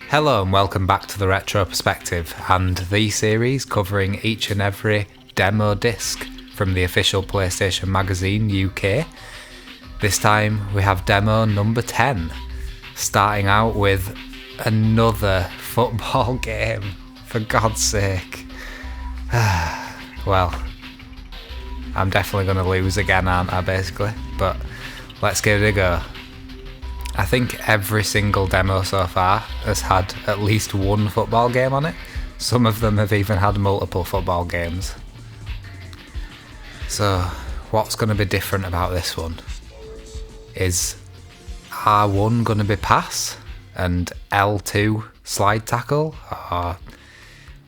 Hello and welcome back to the Retro Perspective and the series covering each and every demo disc from the official PlayStation Magazine UK. This time we have demo number 10, starting out with another football game, for God's sake. Well, I'm definitely going to lose again, aren't I, basically, but let's give it a go. I think every single demo so far has had at least one football game on it. Some of them have even had multiple football games. So, what's going to be different about this one? Is R1 going to be pass and L2 slide tackle? Or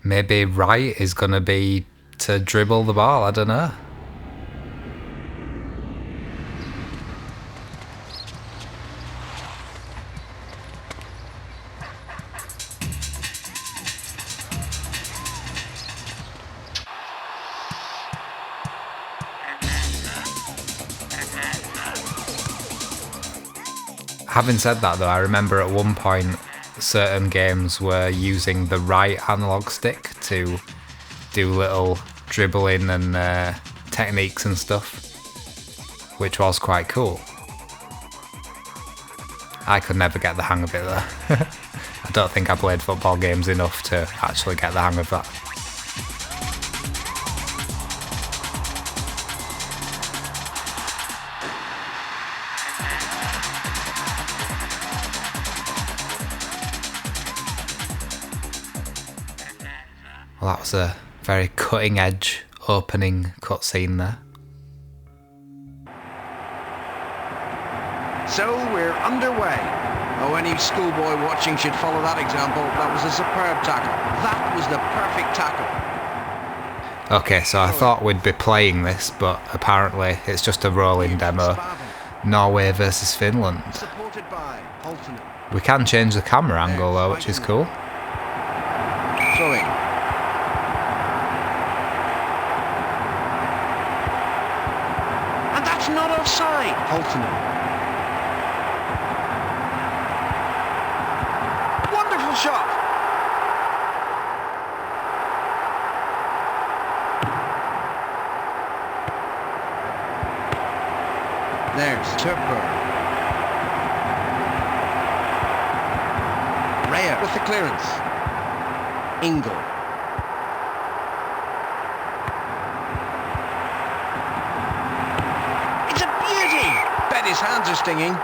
maybe right is going to be to dribble the ball, I don't know. Having said that though, I remember at one point certain games were using the right analog stick to do little dribbling and techniques and stuff, which was quite cool. I could never get the hang of it though. I don't think I played football games enough to actually get the hang of that. Well, that was a very cutting edge opening cutscene there. So we're underway. Oh, any schoolboy watching should follow that example. That was a superb tackle. That was the perfect tackle. Okay, so I thought we'd be playing this, but apparently it's just a rolling demo. Norway versus Finland. We can change the camera angle though, which is cool. Throwing. And that's not offside. Holtonen. Wonderful shot. There's Turper. Raya with the clearance. Ingle. It's a beauty! Bet his hands are stinging.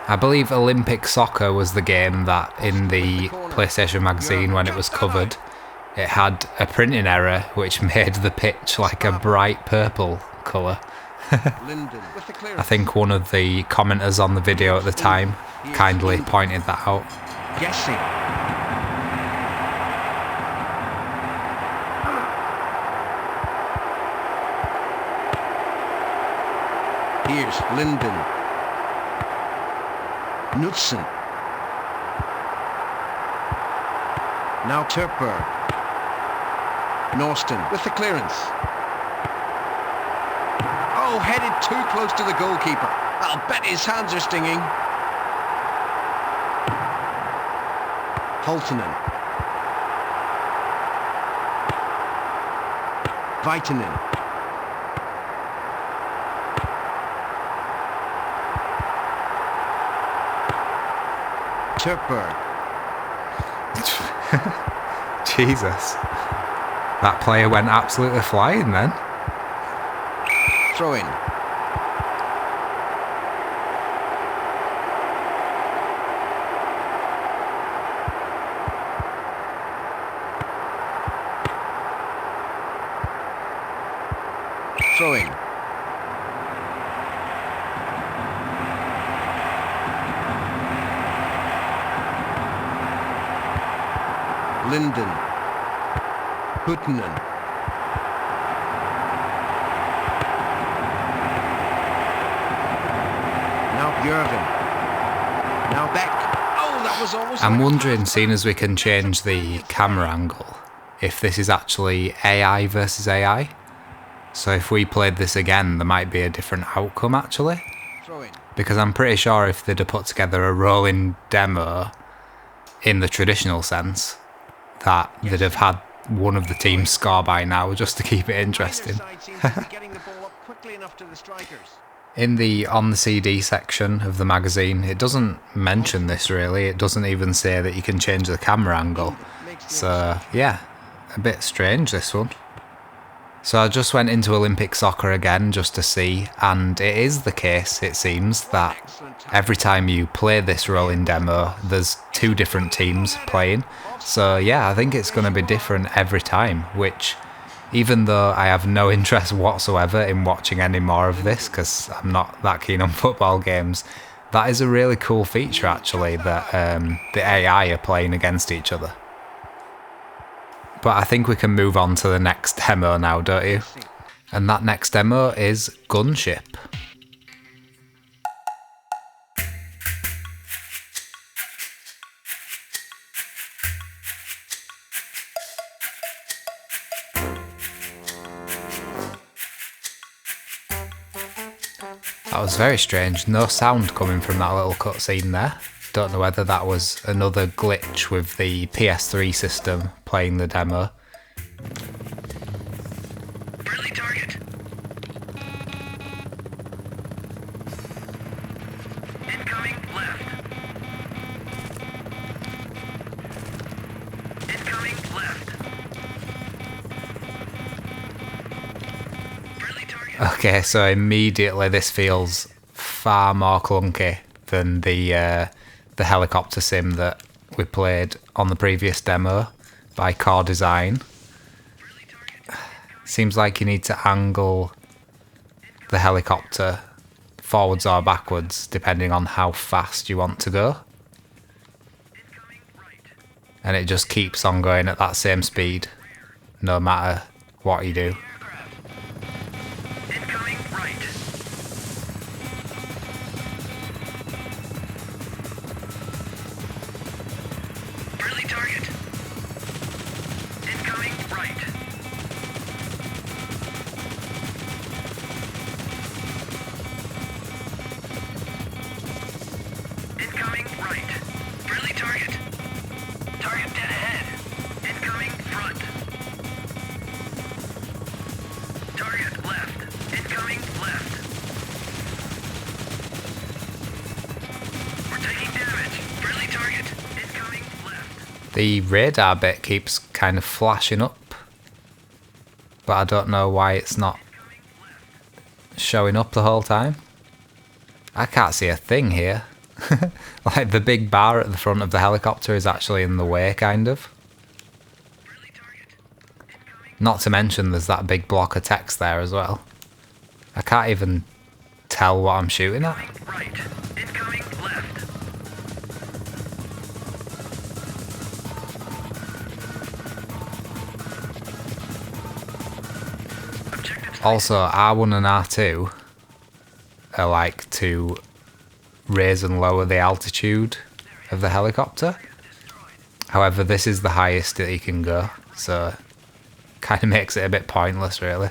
I believe Olympic Soccer was the game that in the PlayStation Magazine when it was covered, it had a printing error which made the pitch like a bright purple colour. I think one of the commenters on the video at the time kindly pointed that out. Guessing. Here's Linden. Knudsen. Now Turper. Norston with the clearance. Oh, headed too close to the goalkeeper. I'll bet his hands are stinging. Holtonen. Vitanen. Turper. Jesus. That player went absolutely flying then. Throw in. Throw in. Linden. Huttunen. Now Jurgen. Now Beck. Oh, that was almost. I'm wondering, seeing as we can change the camera angle, if this is actually AI versus AI. So if we played this again, there might be a different outcome actually. Because I'm pretty sure if they'd have put together a rolling demo, in the traditional sense, that they'd have had one of the teams score by now just to keep it interesting. In the on the CD section of the magazine, it doesn't mention this really. It doesn't even say that you can change the camera angle. So yeah, a bit strange this one. So I just went into Olympic soccer again just to see, and it is the case, it seems, that every time you play this rolling demo, there's two different teams playing. So yeah, I think it's going to be different every time, which, even though I have no interest whatsoever in watching any more of this, because I'm not that keen on football games, that is a really cool feature actually, that the AI are playing against each other. But I think we can move on to the next demo now, don't you? And that next demo is Gunship. That was very strange, no sound coming from that little cutscene there. Don't know whether that was another glitch with the PS3 system playing the demo. Friendly target. Incoming left. Incoming left. Friendly target. Okay, so immediately this feels far more clunky than the helicopter sim that we played on the previous demo by Core Design. Seems like you need to angle the helicopter forwards or backwards depending on how fast you want to go. And it just keeps on going at that same speed no matter what you do. The radar bit keeps kind of flashing up, but I don't know why it's not showing up the whole time. I can't see a thing here. Like the big bar at the front of the helicopter is actually in the way, kind of. Not to mention there's that big block of text there as well. I can't even tell what I'm shooting at. Also, R1 and R2 are like to raise and lower the altitude of the helicopter. However, this is the highest that you can go, so kind of makes it a bit pointless, really.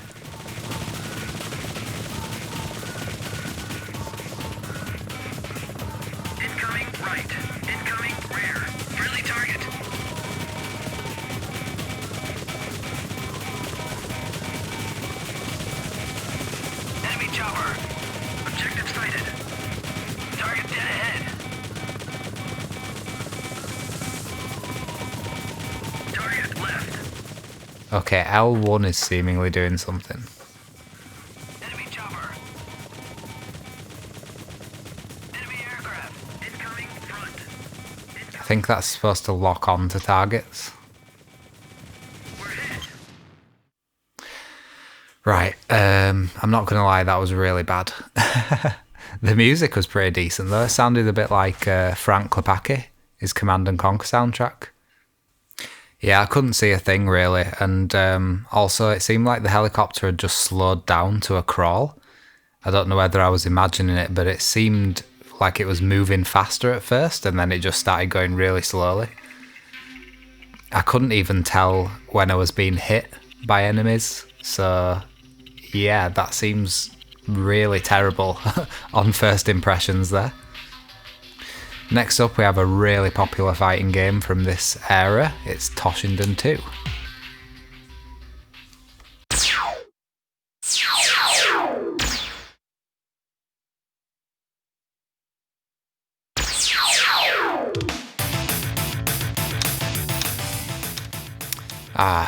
Incoming right. Incoming rear. Friendly target. Enemy chopper. Objective sighted. Target dead ahead. Target left. Okay, L1 is seemingly doing something. Enemy chopper. Enemy aircraft. Incoming front. I think that's supposed to lock on to targets. We're hit. Right, I'm not going to lie, that was really bad. The music was pretty decent though. It sounded a bit like Frank Klepacki, his Command and Conquer soundtrack. Yeah, I couldn't see a thing really, and also it seemed like the helicopter had just slowed down to a crawl. I don't know whether I was imagining it, but it seemed like it was moving faster at first, and then it just started going really slowly. I couldn't even tell when I was being hit by enemies, so yeah, that seems really terrible on first impressions there. Next up we have a really popular fighting game from this era, it's Toshinden 2.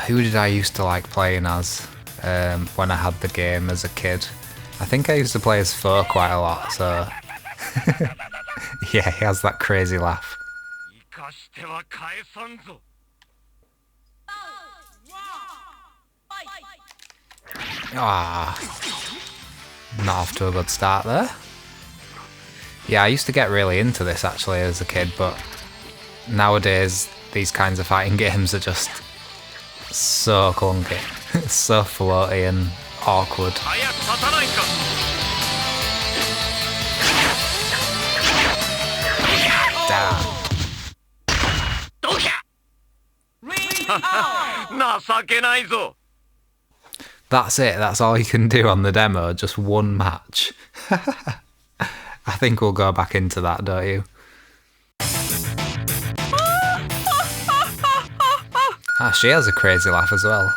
Who did I used to like playing as when I had the game as a kid? I think I used to play as Foe quite a lot, so... Yeah, he has that crazy laugh. Not off to a good start there. Yeah, I used to get really into this actually as a kid, but nowadays these kinds of fighting games are just so clunky, so floaty and awkward. Damn. That's it, that's all you can do on the demo, just one match. I think we'll go back into that, don't you? She has a crazy laugh as well.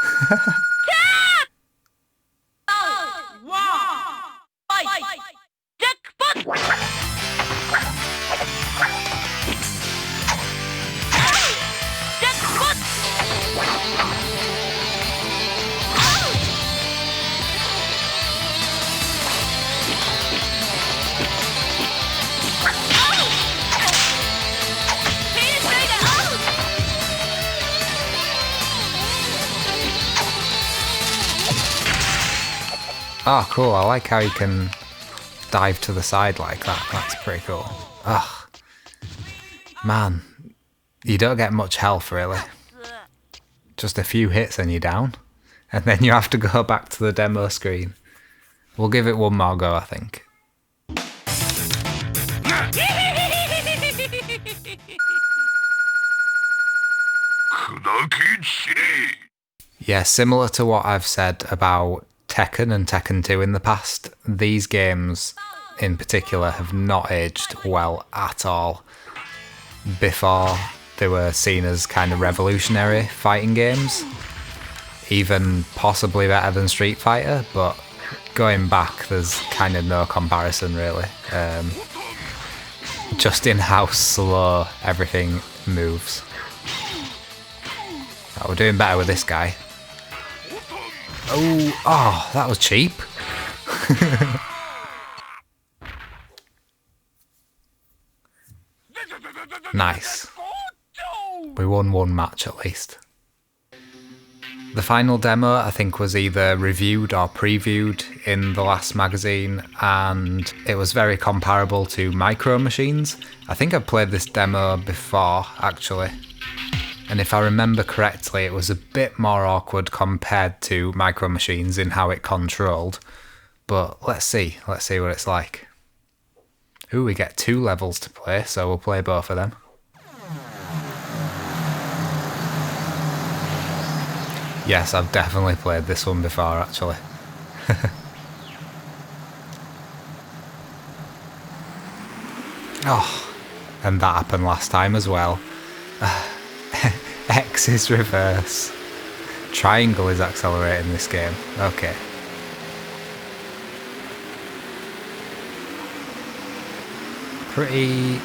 Oh, cool. I like how you can dive to the side like that. That's pretty cool. Ugh. Man, you don't get much health, really. Just a few hits and you're down. And then you have to go back to the demo screen. We'll give it one more go, I think. Yeah, similar to what I've said about Tekken and Tekken 2 in the past, these games in particular have not aged well at all. Before, they were seen as kind of revolutionary fighting games, even possibly better than Street Fighter, but going back there's kind of no comparison really. Just in how slow everything moves. Oh, we're doing better with this guy. Oh, that was cheap. Nice. We won one match at least. The final demo I think was either reviewed or previewed in the last magazine, and it was very comparable to Micro Machines. I think I've played this demo before actually. And if I remember correctly, it was a bit more awkward compared to Micro Machines in how it controlled. But let's see what it's like. Ooh, we get 2 levels to play, so we'll play both of them. Yes, I've definitely played this one before, actually. Oh, and that happened last time as well. X is reverse. Triangle is accelerating this game. Okay. Pretty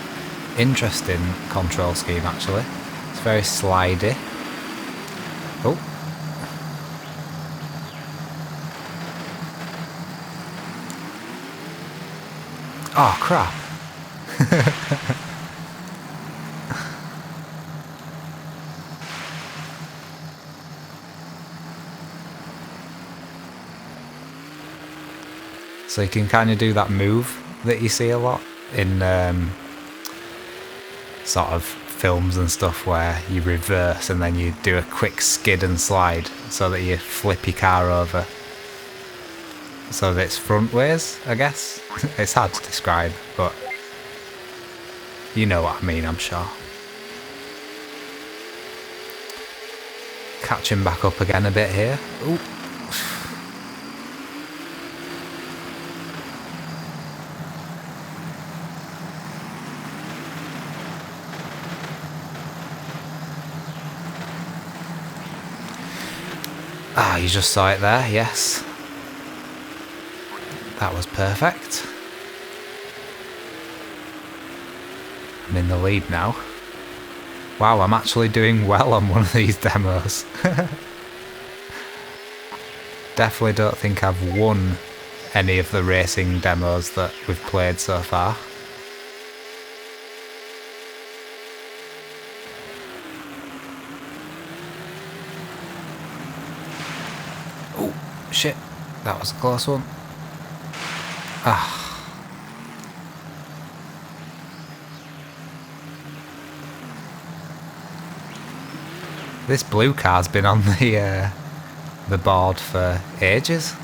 interesting control scheme actually. It's very slidey. Oh. Oh crap. So you can kind of do that move that you see a lot in sort of films and stuff where you reverse and then you do a quick skid and slide so that you flip your car over. So that it's front ways, I guess. It's hard to describe, but you know what I mean, I'm sure. Catching back up again a bit here. Ooh. Ah, you just saw it there, yes. That was perfect. I'm in the lead now. Wow, I'm actually doing well on one of these demos. Definitely don't think I've won any of the racing demos that we've played so far. Oh, shit. That was a close one. Ah. This blue car's been on the board for ages.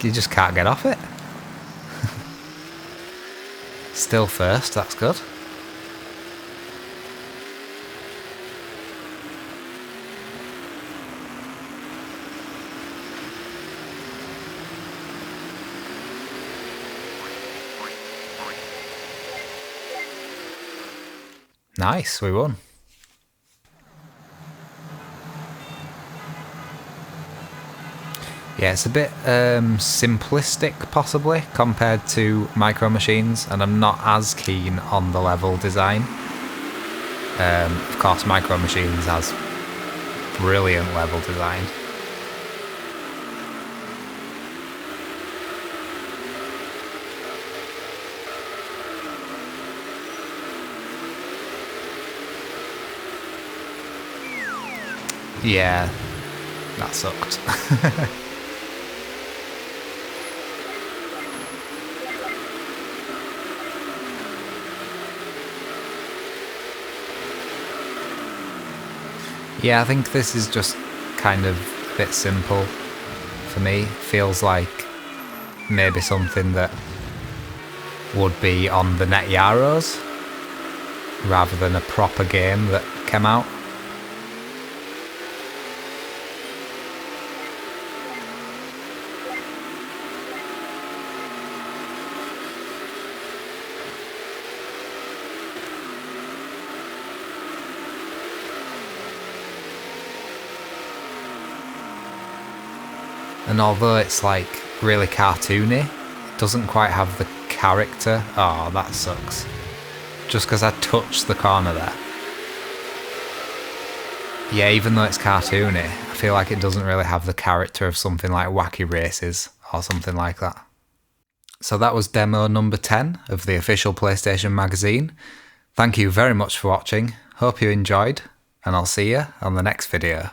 You just can't get off it. Still first, that's good. Nice, we won. Yeah, it's a bit simplistic, possibly, compared to Micro Machines, and I'm not as keen on the level design. Of course, Micro Machines has brilliant level design. Yeah, that sucked. Yeah, I think this is just kind of a bit simple for me. Feels like maybe something that would be on the Net Yaros rather than a proper game that came out. And although it's like really cartoony, it doesn't quite have the character. Oh, that sucks. Just because I touched the corner there. Yeah, even though it's cartoony, I feel like it doesn't really have the character of something like Wacky Races or something like that. So that was demo number 10 of the official PlayStation magazine. Thank you very much for watching. Hope you enjoyed, and I'll see you on the next video.